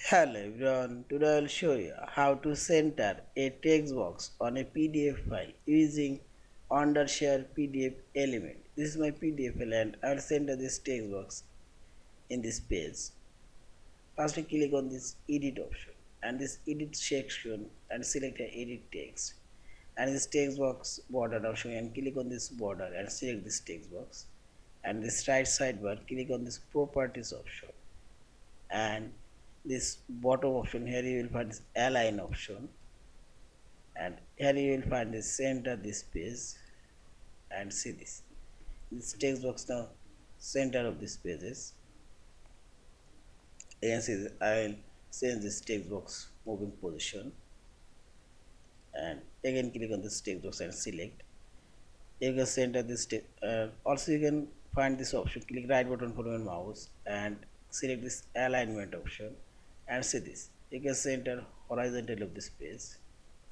Hello everyone, today I will show you how to center a text box on a PDF file using Wondershare PDF element. This is my PDF file and I will center this text box in this page. First I click on this edit option and this edit section and select a edit text and this text box border option and click on this border and select this text box and this right sidebar click on this properties option and this bottom option. Here you will find this align option and here you will find this center this page and see this text box now center of this pages. You can see that I will change this text box moving position and again click on this text box and select. You can center this also you can find this option, click right button for your mouse and select this alignment option and see this. You can center horizontal of this page,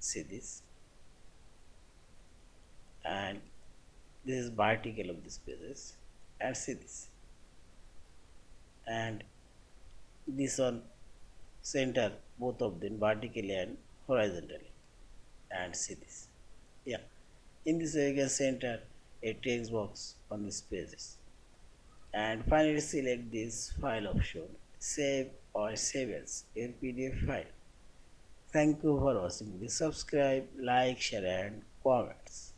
see this, and this is vertical of this pages and see this, and this one center both of them vertically and horizontally and see this. Yeah, in this way you can center a text box on these pages and finally select this file option, save or save as your PDF file. Thank you for watching. Please subscribe, like, share and comments.